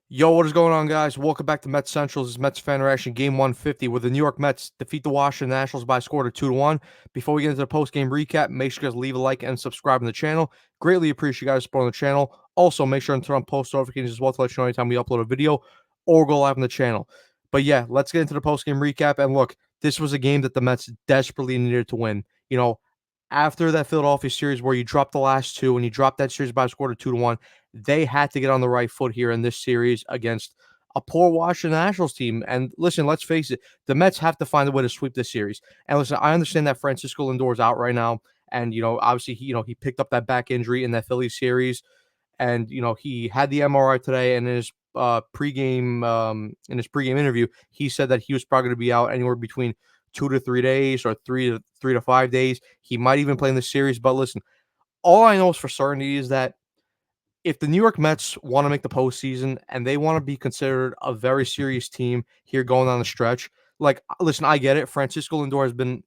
Yo, what is going on, guys? Welcome back to Mets Central's. This is Mets fan reaction game 150, where the New York Mets defeat the Washington Nationals by a score of 2-1. Before we get into the post-game recap, make sure you guys leave a like and subscribe to the channel. Greatly appreciate you guys supporting the channel. Also, make sure and turn on post notifications as well to let you know anytime we upload a video or go live on the channel. But yeah, let's get into the post-game recap. And look, this was a game that the Mets desperately needed to win. After that Philadelphia series where you dropped the last two and you dropped that series by a score of 2-1, they had to get on the right foot here in this series against a poor Washington Nationals team. And listen, let's face it, the Mets have to find a way to sweep this series. And listen, I understand that Francisco Lindor is out right now, and obviously he picked up that back injury in that Philly series, and he had the MRI today, and in his pregame interview, he said that he was probably going to be out anywhere between 2 to 3 days or three to 5 days. He might even play in the series. But listen, all I know is for certainty is that if the New York Mets want to make the postseason and they want to be considered a very serious team here going on the stretch, like, listen, I get it. Francisco Lindor has been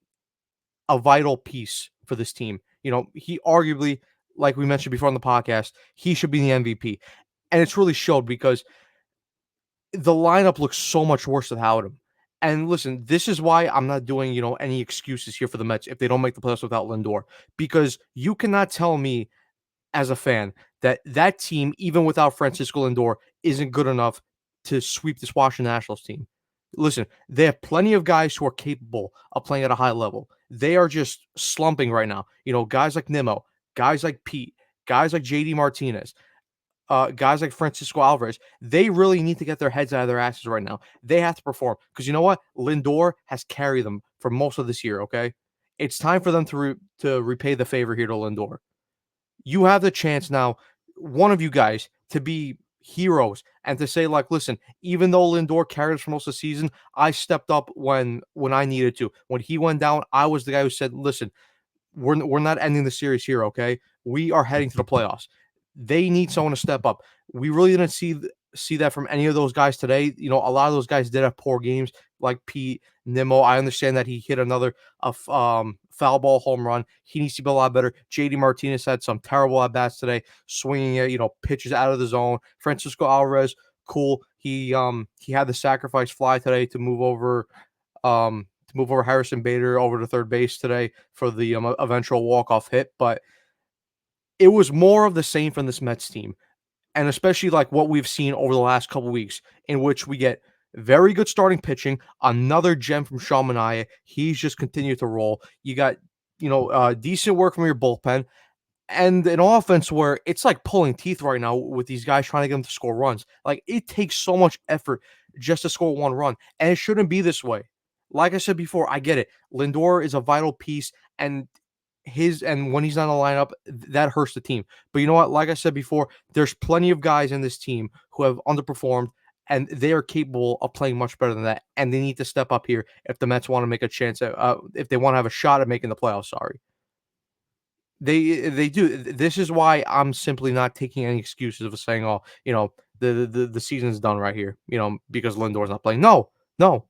a vital piece for this team. He arguably, like we mentioned before on the podcast, he should be the MVP. And it's really showed because the lineup looks so much worse without him. And listen, this is why I'm not doing, any excuses here for the Mets if they don't make the playoffs without Lindor. Because you cannot tell me as a fan that team, even without Francisco Lindor, isn't good enough to sweep this Washington Nationals team. Listen, they have plenty of guys who are capable of playing at a high level. They are just slumping right now. Guys like Nimmo, guys like Pete, guys like JD Martinez, guys like Francisco Alvarez, they really need to get their heads out of their asses right now. They have to perform because you know what? Lindor has carried them for most of this year. Okay, it's time for them to repay the favor here to Lindor. You have the chance now, one of you guys, to be heroes and to say, like, listen, even though Lindor carried us for most of the season, I stepped up when I needed to. When he went down, I was the guy who said, listen, we're not ending the series here, okay? We are heading to the playoffs. They need someone to step up. We really didn't see that from any of those guys today. A lot of those guys did have poor games, like Pete, Nimmo. I understand that he hit another foul ball home run. He needs to be a lot better. JD Martinez had some terrible at bats today, swinging it, pitches out of the zone. Francisco Alvarez, cool. He had the sacrifice fly today to move over Harrison Bader over to third base today for the eventual walk-off hit. But it was more of the same from this Mets team, and especially like what we've seen over the last couple weeks, in which we get very good starting pitching, another gem from MANAEA. He's just continued to roll. You got, decent work from your bullpen, and an offense where it's like pulling teeth right now with these guys trying to get them to score runs. Like, it takes so much effort just to score one run, and it shouldn't be this way. Like I said before, I get it. Lindor is a vital piece, and when he's not in the lineup, that hurts the team. But you know what? Like I said before, there's plenty of guys in this team who have underperformed, and they are capable of playing much better than that. And they need to step up here if the Mets want to make a chance if they want to have a shot at making the playoffs. Sorry. They do. This is why I'm simply not taking any excuses of saying, "Oh, the season's done right here," because Lindor's not playing. No, no,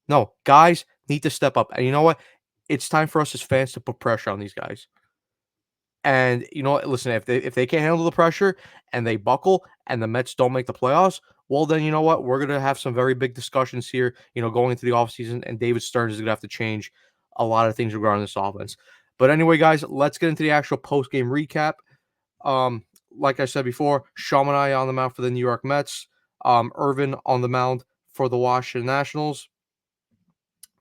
no. Guys need to step up, and you know what? It's time for us as fans to put pressure on these guys. And you know what? Listen, if they can't handle the pressure and they buckle, and the Mets don't make the playoffs, well, then you know what? We're gonna have some very big discussions here. Going into the offseason, and David Stearns is gonna have to change a lot of things regarding this offense. But anyway, guys, let's get into the actual post game recap. Like I said before, MANAEA on the mound for the New York Mets. Irvin on the mound for the Washington Nationals.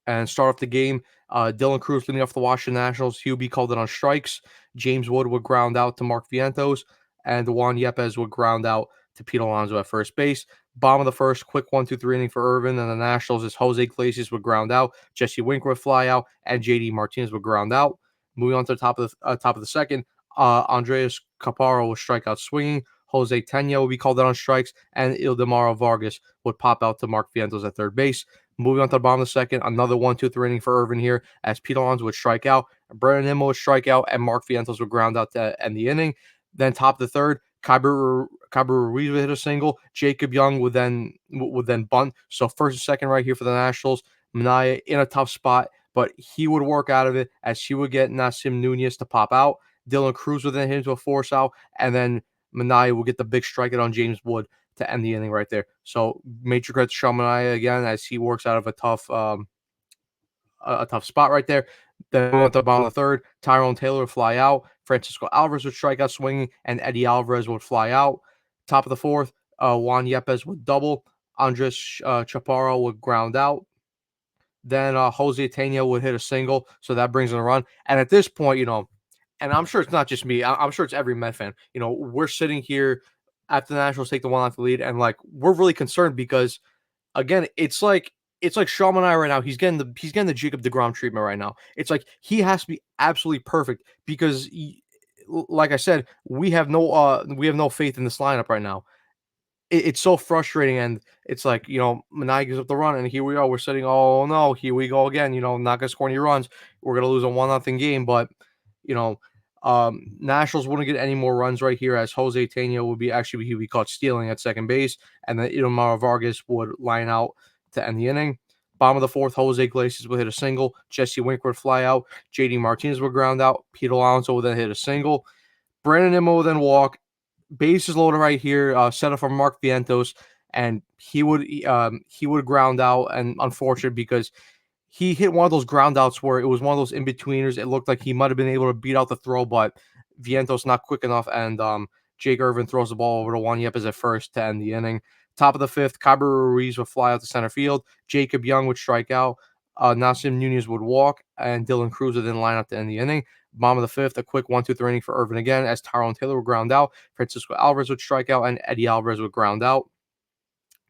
And start off the game, Dylan Cruz leading off the Washington Nationals. Hubie called it on strikes. James Wood would ground out to Mark Vientos, and Juan Yepes would ground out to Pete Alonso at first base. Bottom of the first, quick 1-2-3 inning for Irvin, and the Nationals as Jose Iglesias would ground out, Jesse Winker would fly out, and JD Martinez would ground out. Moving on to the top of the second, Andreas Caparo would strike out swinging. Jose Tena would be called out on strikes, and Ildemaro Vargas would pop out to Mark Vientos at third base. Moving on to the bottom of the second, another 1-2-3 inning for Irvin here, as Pete Alonso would strike out, Brandon Nimmo would strike out, and Mark Vientos would ground out to end the inning. Then top of the third, Kyber Ruiz would hit a single. Jacob Young would then bunt. So first and second right here for the Nationals. MANAEA in a tough spot, but he would work out of it as he would get Nasim Nunez to pop out. Dylan Cruz would then hit into a force out, and then MANAEA will get the big strikeout on James Wood to end the inning right there. So major credit to Sean Manaea again as he works out of a tough spot right there. Then at the bottom of the third, Tyrone Taylor would fly out. Francisco Alvarez would strike out swinging, and Eddie Alvarez would fly out. Top of the fourth, Juan Yepes would double. Andres Chaparro would ground out. Then Jose Tena would hit a single, so that brings in a run. And at this point, and I'm sure it's not just me. I'm sure it's every Met fan. We're sitting here after the Nationals take the 1-0 lead, and like we're really concerned because again, it's like Sean Manaea right now. He's getting the Jacob deGrom treatment right now. It's like he has to be absolutely perfect because, like I said, we have no faith in this lineup right now. It's so frustrating, and it's like Manaea gives up the run, and here we are. We're sitting. Oh no, here we go again. Not gonna score any runs. We're gonna lose a 1-0 game, but you know. Nationals wouldn't get any more runs right here as Jose Tena he'd be caught stealing at second base, and then Idomar Vargas would line out to end the inning. Bottom of the fourth, Jose Iglesias would hit a single. Jesse Winker would fly out. JD Martinez would ground out. Pete Alonso would then hit a single. Brandon Nimmo would then walk. Bases loaded right here, set up for Mark Vientos, and he would ground out. And unfortunate because he hit one of those ground outs where it was one of those in-betweeners. It looked like he might have been able to beat out the throw, but Vientos not quick enough, and Jake Irvin throws the ball over to Juan Yepes at first to end the inning. Top of the fifth, Cabrera Ruiz would fly out to center field. Jacob Young would strike out. Nasim Nunez would walk, and Dylan Cruz would then line up to end the inning. Bottom of the fifth, a quick 1-2-3 inning for Irvin again, as Tyrone Taylor would ground out. Francisco Alvarez would strike out, and Eddie Alvarez would ground out.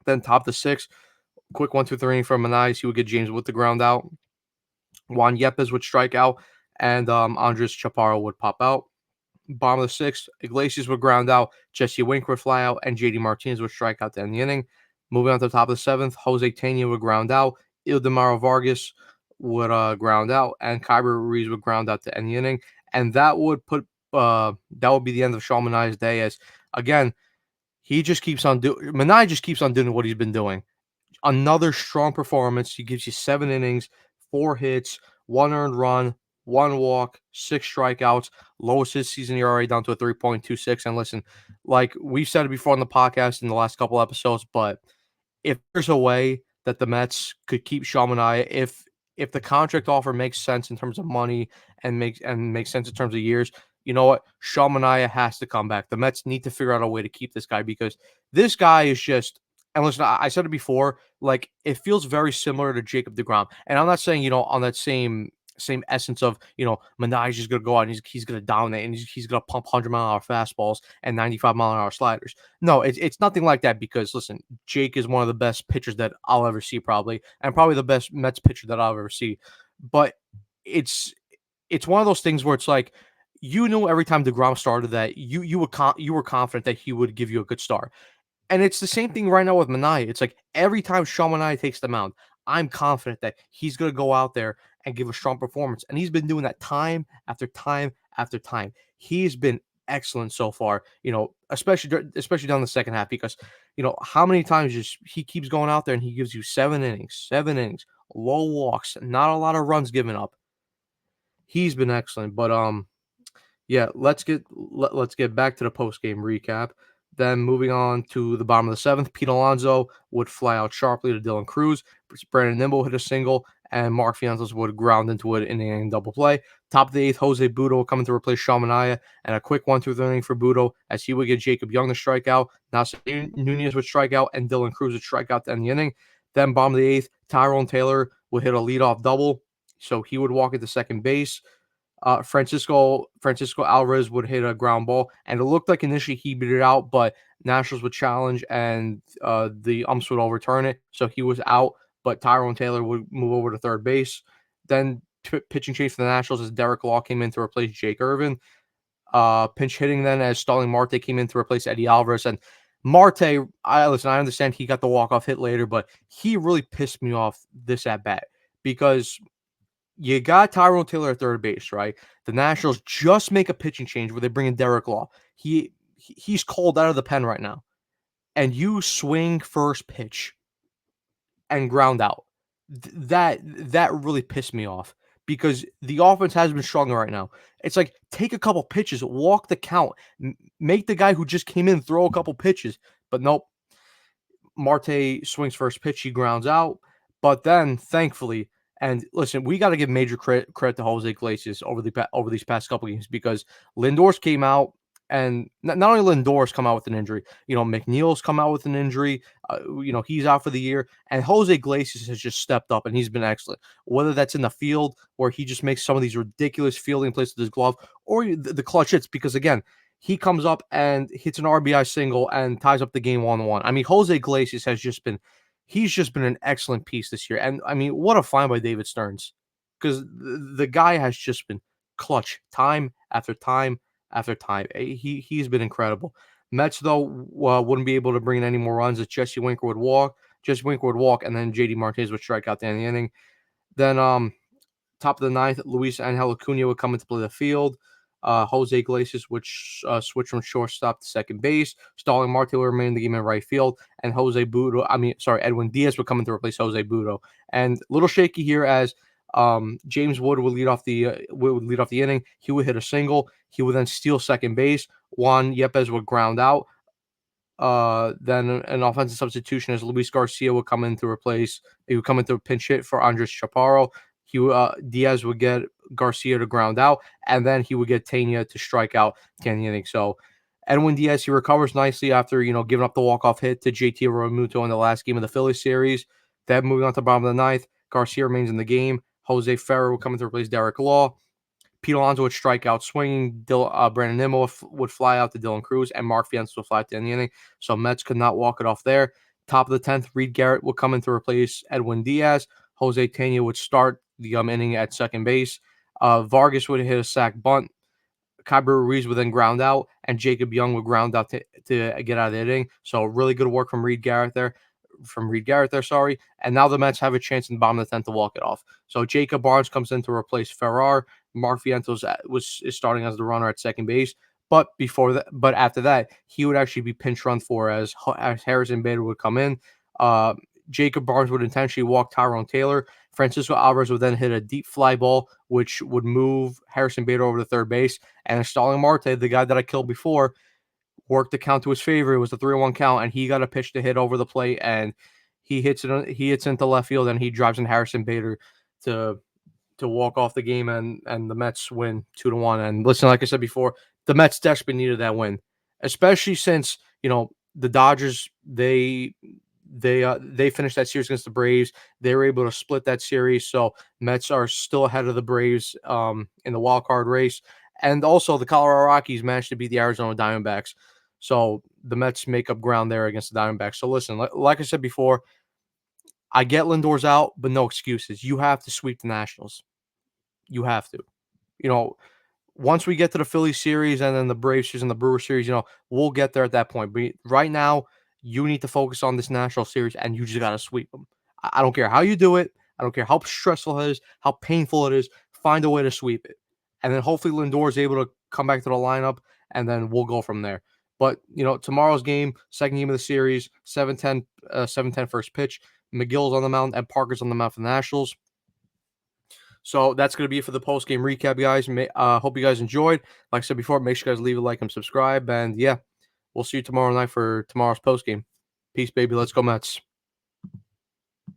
Then top of the sixth, quick 1-2-3 inning for Manaea. He would get James Wood to ground out. Juan Yepes would strike out, and Andres Chaparro would pop out. Bottom of the sixth, Iglesias would ground out, Jesse Winker would fly out, and JD Martinez would strike out to end the inning. Moving on to the top of the seventh, Jose Tena would ground out, Ildemaro Vargas would ground out, and Kyber Ruiz would ground out to end the inning. And that would be the end of Sean Manaea's day, as again, Manaea just keeps on doing what he's been doing. Another strong performance. He gives you 7 innings, 4 hits, 1 earned run, 1 walk, 6 strikeouts, lowest his season ERA down to a 3.26. And listen, like we've said it before on the podcast in the last couple episodes, but if there's a way that the Mets could keep Sean Manaea, if the contract offer makes sense in terms of money and makes sense in terms of years, you know what? Sean Manaea has to come back. The Mets need to figure out a way to keep this guy because this guy is just. And listen, I said it before, like it feels very similar to Jacob deGrom. And I'm not saying, on that same essence of, Manaea's just gonna go out and he's gonna dominate and he's gonna pump 100-mile-an-hour fastballs and 95-mile-an-hour sliders. No, it's nothing like that because listen, Jake is one of the best pitchers that I'll ever see, probably, and probably the best Mets pitcher that I'll ever see. But it's one of those things where it's like you knew every time deGrom started that you were confident that he would give you a good start. And it's the same thing right now with Manaea. It's like every time Sean Manaea takes the mound, I'm confident that he's going to go out there and give a strong performance. And he's been doing that time after time after time. He's been excellent so far, especially down the second half because, how many times he keeps going out there and he gives you 7 innings, low walks, not a lot of runs given up. He's been excellent. But yeah, let's get back to the post game recap. Then moving on to the bottom of the seventh, Pete Alonso would fly out sharply to Dylan Cruz. Brandon Nimmo hit a single, and Mark Vientos would ground into it in a double play. Top of the eighth, Jose Butto would come in to replace Sean Manaea, and a quick 1-2 inning for Butto as he would get Jacob Young to strike out. Nasim Nunez would strike out, and Dylan Cruz would strike out to end the inning. Then bottom of the eighth, Tyrone Taylor would hit a leadoff double, so he would walk into second base. Francisco Alvarez would hit a ground ball, and it looked like initially he beat it out, but Nationals would challenge, and the umps would overturn it, so he was out. But Tyrone Taylor would move over to third base. Then pitching change for the Nationals as Derek Law came in to replace Jake Irvin. Pinch hitting then as Starling Marte came in to replace Eddie Alvarez. And Marte, I understand he got the walk-off hit later, but he really pissed me off this at bat because you got Tyrone Taylor at third base, right? The Nationals just make a pitching change where they bring in Derek Law. He's called out of the pen right now. And you swing first pitch and ground out. That really pissed me off because the offense has been struggling right now. It's like take a couple pitches, walk the count, make the guy who just came in throw a couple pitches. But nope. Marte swings first pitch, he grounds out. But then, thankfully, and listen, we got to give major credit to Jose Iglesias over these past couple games, because Lindor's came out, and not only Lindor's come out with an injury, McNeil's come out with an injury. He's out for the year, and Jose Iglesias has just stepped up, and he's been excellent. Whether that's in the field, where he just makes some of these ridiculous fielding plays with his glove, or the clutch hits, because again, he comes up and hits an RBI single and ties up the game 1-1. I mean, Jose Iglesias he's just been an excellent piece this year. And I mean, what a find by David Stearns, because the guy has just been clutch time after time after time. He's been incredible. Mets, though, wouldn't be able to bring in any more runs as Jesse Winker would walk. Jesse Winker would walk, and then JD Martinez would strike out the end of the inning. Then top of the ninth, Luis Angel Acuna would come into play the field. Jose Iglesias would switch from shortstop to second base. Starling Marte would remain in the game in right field, and Edwin Diaz would come in to replace Jose Budo. And a little shaky here, as James Wood would lead off the inning. He would hit a single. He would then steal second base. Juan Yepes would ground out. Then an offensive substitution as Luis Garcia would come in to replace. He would come in to pinch hit for Andres Chaparro. Diaz would get Garcia to ground out, and then he would get Tena to strike out the inning. So Edwin Diaz, he recovers nicely after giving up the walk-off hit to JT Realmuto in the last game of the Phillies series. Then moving on to the bottom of the ninth, Garcia remains in the game. Jose Ferrer would come in to replace Derek Law. Pete Alonso would strike out swinging. Brandon Nimmo would fly out to Dylan Cruz, and Mark Fiennes would fly out to the end of the inning. So Mets could not walk it off there. Top of the 10th, Reed Garrett would come in to replace Edwin Diaz. Jose Tena would start the inning at second base. Vargas would hit a sac bunt. Kyber Ruiz would then ground out, and Jacob Young would ground out to get out of the inning. So really good work from Reed Garrett there. And now the Mets have a chance in the bottom of the 10th to walk it off. So Jacob Barnes comes in to replace Ferrar. Mark Vientos is starting as the runner at second base. But after that, he would actually be pinch run for as Harrison Bader would come in. Jacob Barnes would intentionally walk Tyrone Taylor. Francisco Alvarez would then hit a deep fly ball, which would move Harrison Bader over to third base. And Starling Marte, the guy that I killed before, worked the count to his favor. It was the 3-1 count, and he got a pitch to hit over the plate, and he hits into left field, and he drives in Harrison Bader to walk off the game, and the Mets win 2-1. And listen, like I said before, the Mets desperately needed that win, especially since the Dodgers they finished that series against the Braves. They were able to split that series, so Mets are still ahead of the Braves in the wild card race. And also, the Colorado Rockies managed to beat the Arizona Diamondbacks. So the Mets make up ground there against the Diamondbacks. So listen, like I said before, I get Lindor's out, but no excuses. You have to sweep the Nationals. You have to. Once we get to the Phillies series and then the Braves series and the Brewers series, we'll get there at that point. But right now, you need to focus on this National Series, and you just got to sweep them. I don't care how you do it. I don't care how stressful it is, how painful it is. Find a way to sweep it. And then hopefully Lindor is able to come back to the lineup, and then we'll go from there. But, tomorrow's game, second game of the series, 7:10 first pitch. McGill's on the mound and Parker's on the mound for the Nationals. So that's going to be it for the post-game recap, guys. Hope you guys enjoyed. Like I said before, make sure you guys leave a like and subscribe. And, yeah, we'll see you tomorrow night for tomorrow's post-game. Peace, baby. Let's go, Mets.